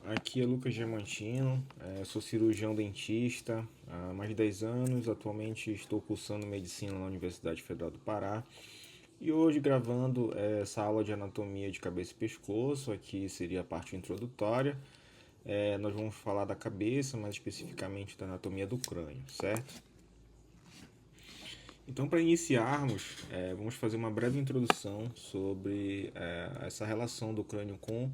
Aqui é Lucas Diamantino, sou cirurgião dentista há mais de 10 anos. Atualmente estou cursando medicina na Universidade Federal do Pará. E hoje gravando essa aula de anatomia de cabeça e pescoço, aqui seria a parte introdutória. Nós vamos falar da cabeça, mais especificamente da anatomia do crânio, certo? Então, para iniciarmos, vamos fazer uma breve introdução sobre essa relação do crânio com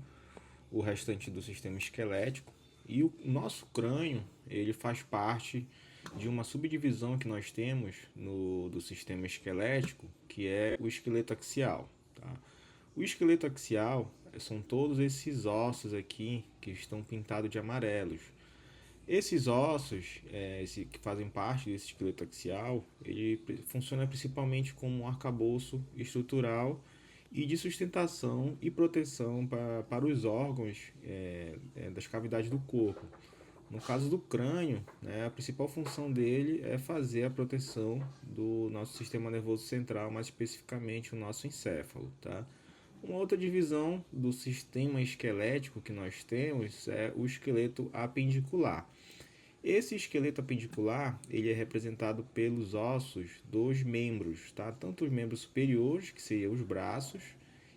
o restante do sistema esquelético. E o nosso crânio, ele faz parte de uma subdivisão que nós temos do sistema esquelético, que é o esqueleto axial. Tá? O esqueleto axial são todos esses ossos aqui que estão pintados de amarelos. Esses ossos, que fazem parte desse esqueleto axial, ele funciona principalmente como um arcabouço estrutural e de sustentação e proteção para os órgãos das cavidades do corpo. No caso do crânio, né, a principal função dele é fazer a proteção do nosso sistema nervoso central, mais especificamente o nosso encéfalo. Tá? Uma outra divisão do sistema esquelético que nós temos é o esqueleto apendicular. Esse esqueleto apendicular ele é representado pelos ossos dos membros, tá? Tanto os membros superiores, que seriam os braços,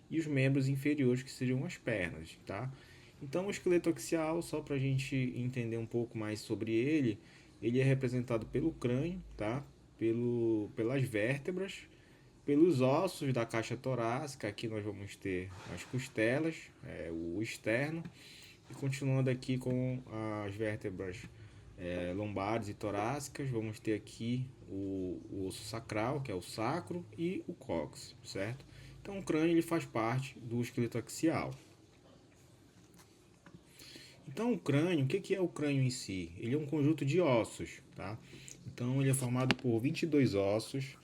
e os membros inferiores, que seriam as pernas. Tá? Então, o esqueleto axial, só para a gente entender um pouco mais sobre ele é representado pelo crânio, tá? Pelas vértebras, pelos ossos da caixa torácica. Aqui nós vamos ter as costelas, o externo, e continuando aqui com as vértebras lombares e torácicas, vamos ter aqui o osso sacral, que é o sacro, e o cóccix, certo? Então o crânio ele faz parte do esqueleto axial. Então o crânio, o que é o crânio em si? Ele é um conjunto de ossos, tá? Então ele é formado por 22 ossos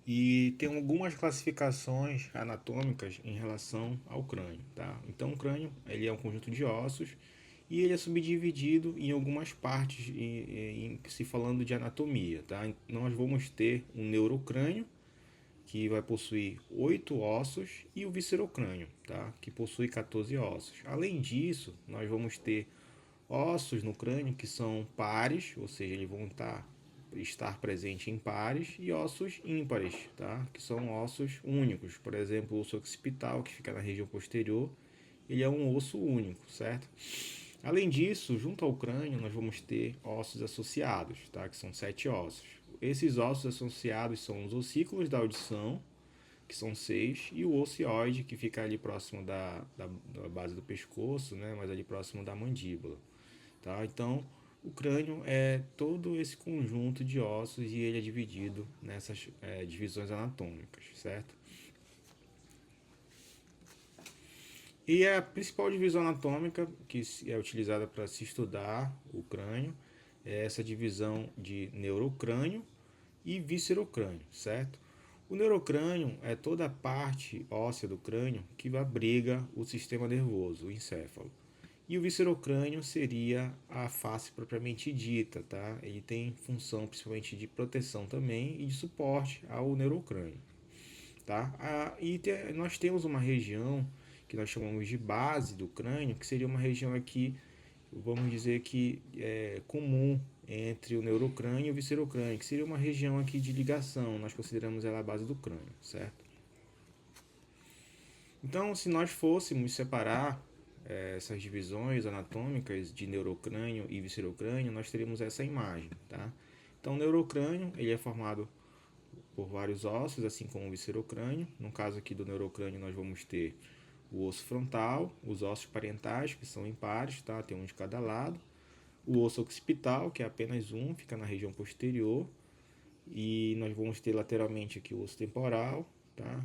e tem algumas classificações anatômicas em relação ao crânio, tá? Então o crânio ele é um conjunto de ossos e ele é subdividido em algumas partes, se falando de anatomia, tá? Nós vamos ter um neurocrânio, que vai possuir 8 ossos, e o viscerocrânio, tá? Que possui 14 ossos. Além disso, nós vamos ter ossos no crânio que são pares, ou seja, eles vão estar presentes em pares, e ossos ímpares, tá? Que são ossos únicos. Por exemplo, o osso occipital, que fica na região posterior, ele é um osso único, certo? Além disso, junto ao crânio, nós vamos ter ossos associados, tá? Que são 7 ossos. Esses ossos associados são os ossículos da audição, que são 6, e o ocioide, que fica ali próximo da base do pescoço, né? Mas ali próximo da mandíbula. Tá? Então, o crânio é todo esse conjunto de ossos e ele é dividido nessas divisões anatômicas, certo? E a principal divisão anatômica que é utilizada para se estudar o crânio é essa divisão de neurocrânio e viscerocrânio, certo? O neurocrânio é toda a parte óssea do crânio que abriga o sistema nervoso, o encéfalo. E o viscerocrânio seria a face propriamente dita, tá? Ele tem função principalmente de proteção também e de suporte ao neurocrânio, tá? Nós temos uma região que nós chamamos de base do crânio, que seria uma região aqui, vamos dizer que é comum entre o neurocrânio e o viscerocrânio, que seria uma região aqui de ligação, nós consideramos ela a base do crânio, certo? Então, se nós fôssemos separar essas divisões anatômicas de neurocrânio e viscerocrânio, nós teríamos essa imagem, tá? Então, o neurocrânio, ele é formado por vários ossos, assim como o viscerocrânio. No caso aqui do neurocrânio, nós vamos ter o osso frontal, os ossos parentais, que são impares, tá? Tem um de cada lado. O osso occipital, que é apenas um, fica na região posterior. E nós vamos ter lateralmente aqui o osso temporal, tá?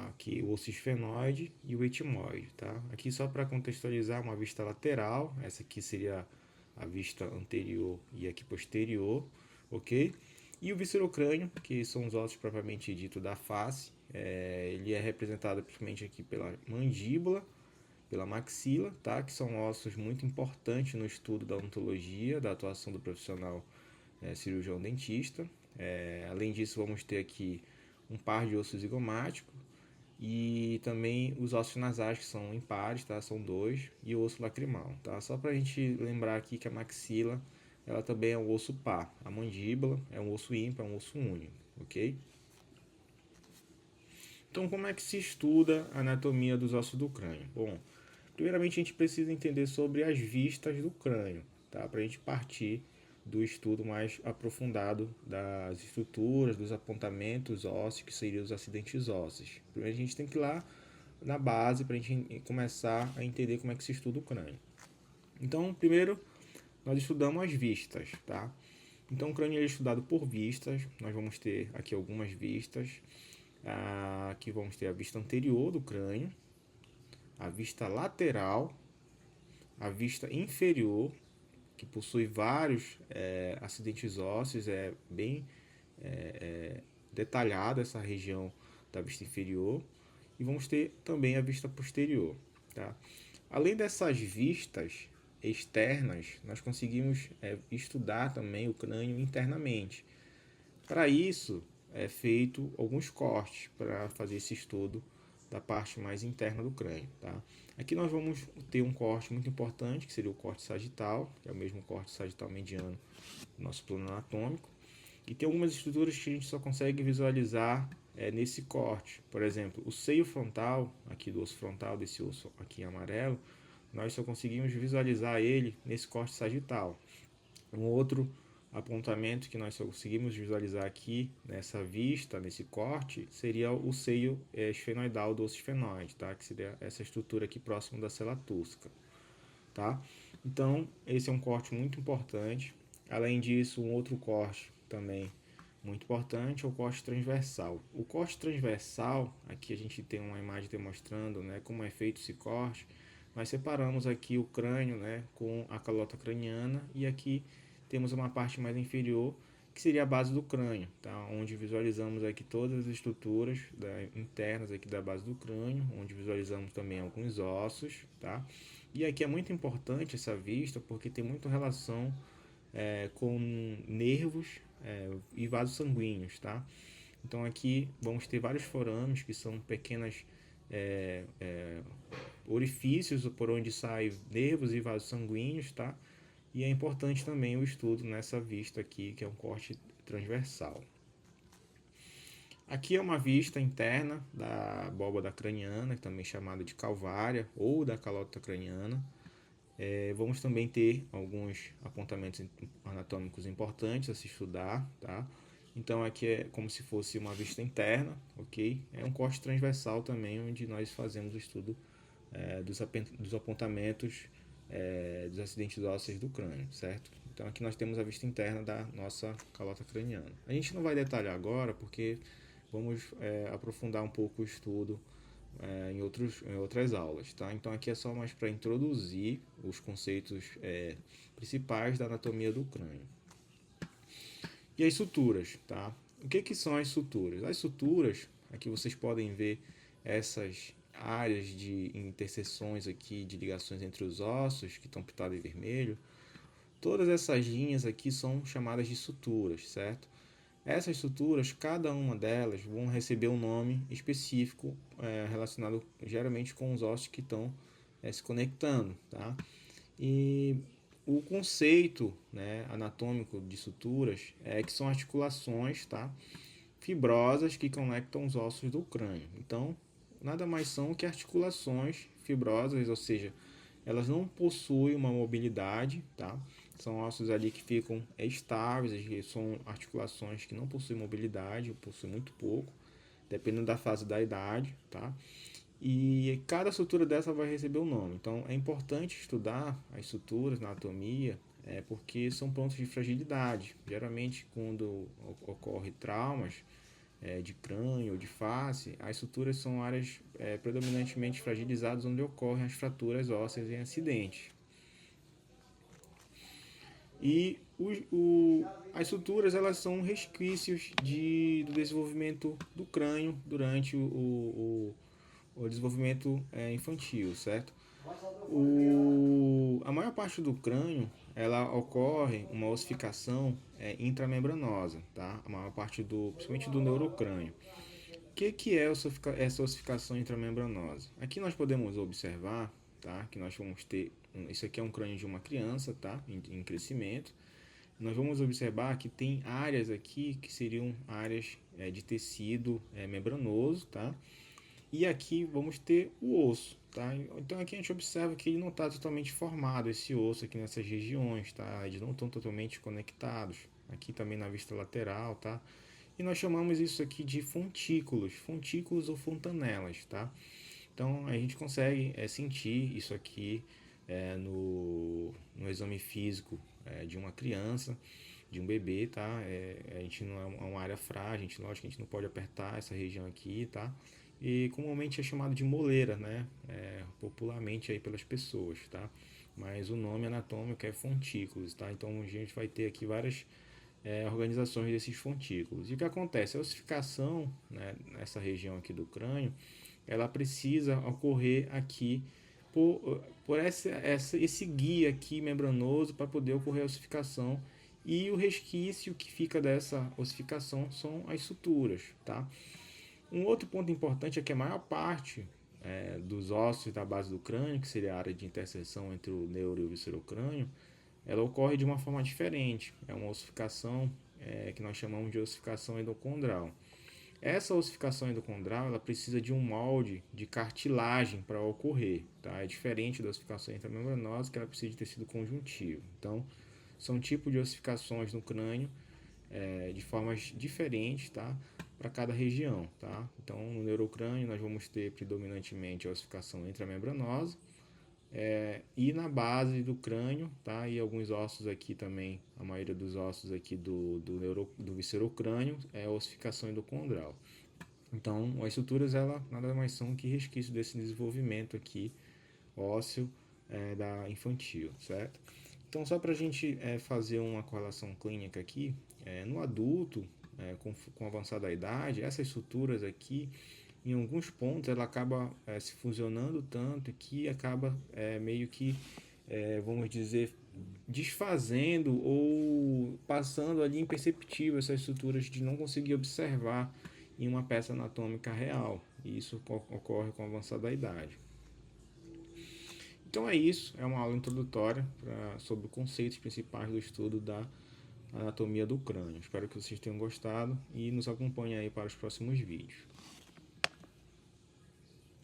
Aqui o osso esfenoide e o etimoide, tá? Aqui só para contextualizar, uma vista lateral, essa aqui seria a vista anterior e aqui posterior, ok? E o viscerocrânio, que são os ossos propriamente dito da face, ele é representado principalmente aqui pela mandíbula, pela maxila, tá? Que são ossos muito importantes no estudo da odontologia, da atuação do profissional cirurgião dentista. Além disso, vamos ter aqui um par de osso zigomático, E também os ossos nasais, que são impares, tá? São dois, e o osso lacrimal, tá? Só para a gente lembrar aqui que a maxila, ela também é um osso par. A mandíbula é um osso ímpar, é um osso único, ok? Então, como é que se estuda a anatomia dos ossos do crânio? Bom, primeiramente a gente precisa entender sobre as vistas do crânio, tá? Para a gente partir do estudo mais aprofundado das estruturas, dos apontamentos ósseos, que seriam os acidentes ósseos. Primeiro a gente tem que ir lá na base para a gente começar a entender como é que se estuda o crânio. Então, primeiro nós estudamos as vistas, tá? Então, o crânio é estudado por vistas. Nós vamos ter aqui algumas vistas. Aqui vamos ter a vista anterior do crânio, a vista lateral, a vista inferior, que possui vários acidentes ósseos, é bem detalhada essa região da vista inferior, e vamos ter também a vista posterior. Tá? Além dessas vistas externas, nós conseguimos estudar também o crânio internamente. Para isso, é feito alguns cortes para fazer esse estudo da parte mais interna do crânio. Tá? Aqui nós vamos ter um corte muito importante, que seria o corte sagital, que é o mesmo corte sagital mediano do nosso plano anatômico. E tem algumas estruturas que a gente só consegue visualizar nesse corte. Por exemplo, o seio frontal, aqui do osso frontal, desse osso aqui em amarelo, nós só conseguimos visualizar ele nesse corte sagital. Um outro apontamento que nós só conseguimos visualizar aqui nessa vista, nesse corte, seria o seio esfenoidal do osso esfenoide, tá? Que seria essa estrutura aqui próximo da cela túrcica, tá? Então, esse é um corte muito importante. Além disso, um outro corte também muito importante é o corte transversal. O corte transversal, aqui a gente tem uma imagem demonstrando, né, como é feito esse corte. Nós separamos aqui o crânio, né, com a calota craniana, e aqui temos uma parte mais inferior, que seria a base do crânio, tá? Onde visualizamos aqui todas as estruturas internas aqui da base do crânio, onde visualizamos também alguns ossos, tá? E aqui é muito importante essa vista, porque tem muita relação com nervos e vasos sanguíneos, tá? Então aqui vamos ter vários forames, que são pequenas orifícios por onde saem nervos e vasos sanguíneos, tá? E é importante também o estudo nessa vista aqui, que é um corte transversal. Aqui é uma vista interna da abóbada craniana, também chamada de calvária ou da calota craniana. Vamos também ter alguns apontamentos anatômicos importantes a se estudar, tá? Então aqui é como se fosse uma vista interna, ok? É um corte transversal também, onde nós fazemos o estudo dos apontamentos dos acidentes ósseos do crânio, certo? Então aqui nós temos a vista interna da nossa calota craniana. A gente não vai detalhar agora, porque vamos aprofundar um pouco o estudo em outras aulas, tá? Então aqui é só mais para introduzir os conceitos principais da anatomia do crânio. E as suturas, tá? O que são as suturas? As suturas, aqui vocês podem ver essas áreas de interseções aqui, de ligações entre os ossos, que estão pintadas em vermelho. Todas essas linhas aqui são chamadas de suturas, certo? Essas suturas, cada uma delas, vão receber um nome específico relacionado geralmente com os ossos que estão se conectando, tá? E o conceito, né, anatômico de suturas é que são articulações, tá, fibrosas que conectam os ossos do crânio. Então, nada mais são que articulações fibrosas, ou seja, elas não possuem uma mobilidade, tá? São ossos ali que ficam estáveis, são articulações que não possuem mobilidade, ou possuem muito pouco, dependendo da fase da idade, tá? E cada sutura dessa vai receber um nome. Então é importante estudar as suturas na anatomia, porque são pontos de fragilidade. Geralmente, quando ocorre traumas de crânio ou de face, as suturas são áreas predominantemente fragilizadas, onde ocorrem as fraturas ósseas em acidentes. E as suturas, elas são resquícios do desenvolvimento do crânio durante o desenvolvimento infantil, certo? A maior parte do crânio, ela ocorre uma ossificação intramembranosa, tá? A maior parte principalmente do neurocrânio. que é essa ossificação intramembranosa? Aqui nós podemos observar, tá, que nós vamos ter, isso aqui é um crânio de uma criança, tá, em crescimento. Nós vamos observar que tem áreas aqui que seriam áreas de tecido membranoso, tá? E aqui vamos ter o osso, tá? Então aqui a gente observa que ele não está totalmente formado, esse osso aqui nessas regiões, tá? Eles não estão totalmente conectados. Aqui também na vista lateral, tá? E nós chamamos isso aqui de fontículos ou fontanelas, tá? Então a gente consegue sentir isso aqui no exame físico de uma criança, de um bebê, tá? A gente não é uma área frágil, lógico que a gente não pode apertar essa região aqui, tá? E comumente é chamado de moleira, né? Popularmente aí pelas pessoas, tá? Mas o nome anatômico é fontículos, tá? Então a gente vai ter aqui várias organizações desses fontículos. E o que acontece? A ossificação, né, nessa região aqui do crânio, ela precisa ocorrer aqui por esse guia aqui membranoso para poder ocorrer a ossificação, e o resquício que fica dessa ossificação são as suturas, tá? Um outro ponto importante é que a maior parte dos ossos da base do crânio, que seria a área de interseção entre o neuro e o viscerocrânio, ela ocorre de uma forma diferente. É uma ossificação que nós chamamos de ossificação endocondral. Essa ossificação endocondral ela precisa de um molde de cartilagem para ocorrer, tá? É diferente da ossificação intramembranosa, que ela precisa de tecido conjuntivo. Então, são tipos de ossificações no crânio de formas diferentes, tá? Para cada região, tá? Então, no neurocrânio nós vamos ter predominantemente a ossificação intramembranosa, e na base do crânio, tá? E alguns ossos aqui também, a maioria dos ossos aqui do viscerocrânio é a ossificação endocondral. Então, as suturas ela nada mais são que resquício desse desenvolvimento aqui ósseo da infantil, certo? Então, só para a gente fazer uma correlação clínica aqui, no adulto com avançada idade, essas suturas aqui em alguns pontos ela acaba se fusionando tanto que acaba meio que, vamos dizer, desfazendo ou passando ali imperceptível essas estruturas de não conseguir observar em uma peça anatômica real. E isso ocorre com a avançada idade. Então é isso, é uma aula introdutória sobre os conceitos principais do estudo da anatomia do crânio. Espero que vocês tenham gostado e nos acompanhem aí para os próximos vídeos.